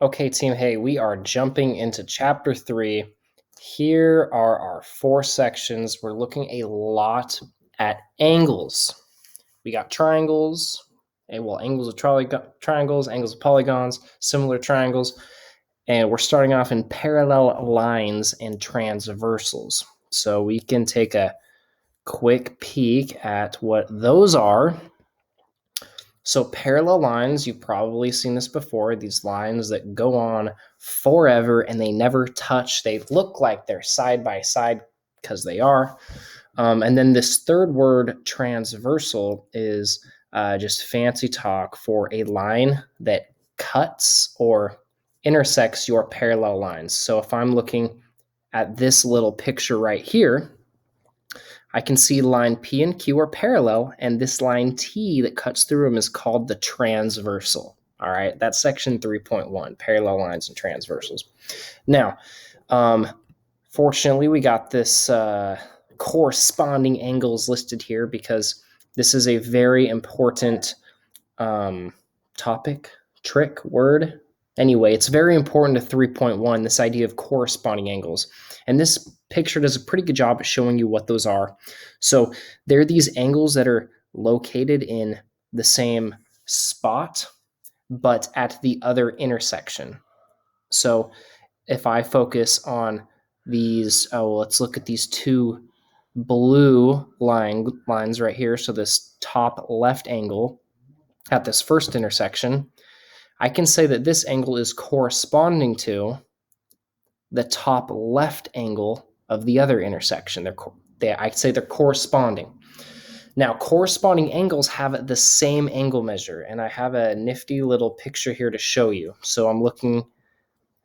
Okay, team, hey, we are jumping into chapter 3. Here are our 4 sections. We're looking a lot at angles. We got triangles, angles of triangles, angles of polygons, similar triangles, and we're starting off in parallel lines and transversals. So we can take a quick peek at what those are. So parallel lines, you've probably seen this before, these lines that go on forever and they never touch. They look like they're side by side because they are. And then this third word, transversal, is just fancy talk for a line that cuts or intersects your parallel lines. So if I'm looking at this little picture right here, I can see line P and Q are parallel, and this line T that cuts through them is called the transversal. All right, that's section 3.1, parallel lines and transversals. Now, fortunately, we got this corresponding angles listed here because this is a very important topic, trick, word. Anyway, it's very important to 3.1, this idea of corresponding angles. And this picture does a pretty good job at showing you what those are. So they're these angles that are located in the same spot, but at the other intersection. So if I focus on these, let's look at these two blue lines right here. So this top left angle at this first intersection, I can say that this angle is corresponding to the top left angle of the other intersection. I'd say they're corresponding. Now, corresponding angles have the same angle measure, and I have a nifty little picture here to show you. So I'm looking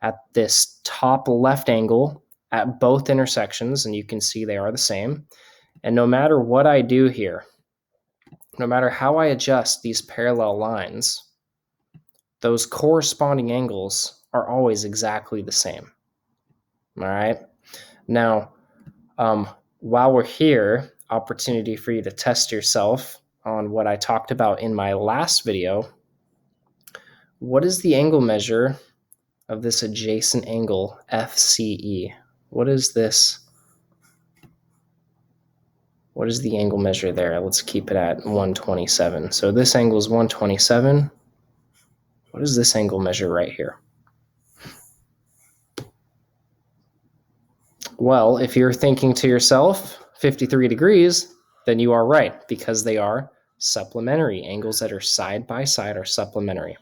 at this top left angle at both intersections, and you can see they are the same. And no matter what I do here, no matter how I adjust these parallel lines, those corresponding angles are always exactly the same. All right. Now, while we're here, opportunity for you to test yourself on what I talked about in my last video. What is the angle measure of this adjacent angle FCE? What is this? What is the angle measure there? Let's keep it at 127. So this angle is 127. What is this angle measure right here? Well, if you're thinking to yourself 53 degrees, then you are right, because they are supplementary. Angles that are side by side are supplementary.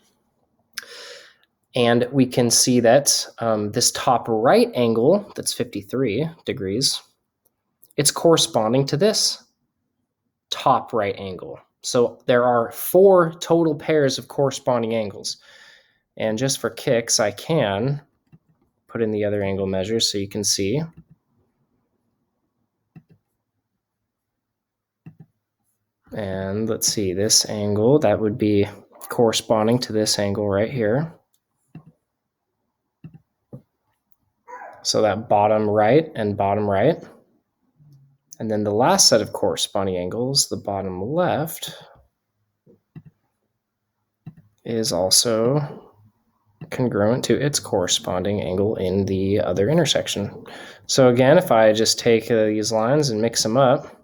And we can see that this top right angle, that's 53 degrees, it's corresponding to this top right angle. So there are 4 total pairs of corresponding angles. And just for kicks, I can put in the other angle measures so you can see. And let's see, this angle, that would be corresponding to this angle right here. So that bottom right and bottom right. And then the last set of corresponding angles, the bottom left, is also congruent to its corresponding angle in the other intersection. So again, if I just take these lines and mix them up,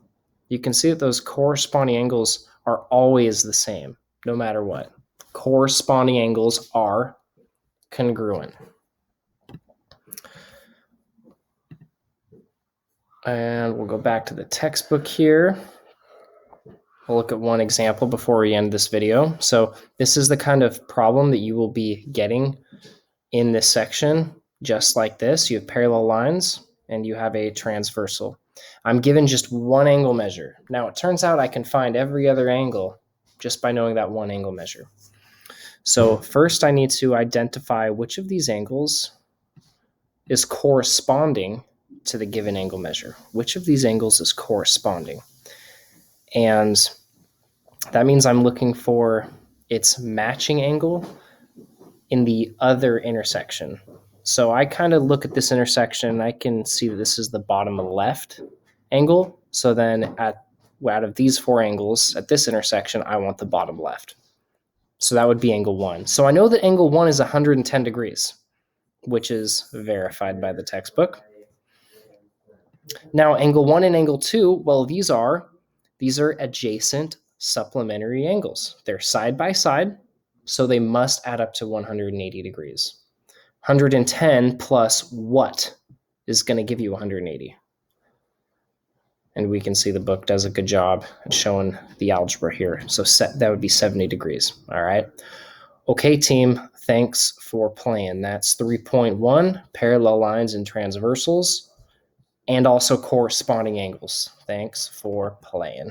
you can see that those corresponding angles are always the same, no matter what. Corresponding angles are congruent. And we'll go back to the textbook here. We'll look at one example before we end this video. So this is the kind of problem that you will be getting in this section, just like this. You have parallel lines and you have a transversal. I'm given just one angle measure. Now it turns out I can find every other angle just by knowing that one angle measure. So first I need to identify which of these angles is corresponding to the given angle measure. Which of these angles is corresponding? And that means I'm looking for its matching angle in the other intersection. So I kind of look at this intersection and I can see that this is the bottom left angle. So then out of these 4 angles at this intersection, I want the bottom left. So that would be angle 1. So I know that angle 1 is 110 degrees, which is verified by the textbook. Now, angle 1 and angle 2, well, these are adjacent supplementary angles. They're side by side, so they must add up to 180 degrees. 110 plus what is going to give you 180? And we can see the book does a good job at showing the algebra here. So that would be 70 degrees. All right. Okay, team, thanks for playing. That's 3.1, parallel lines and transversals, and also corresponding angles. Thanks for playing.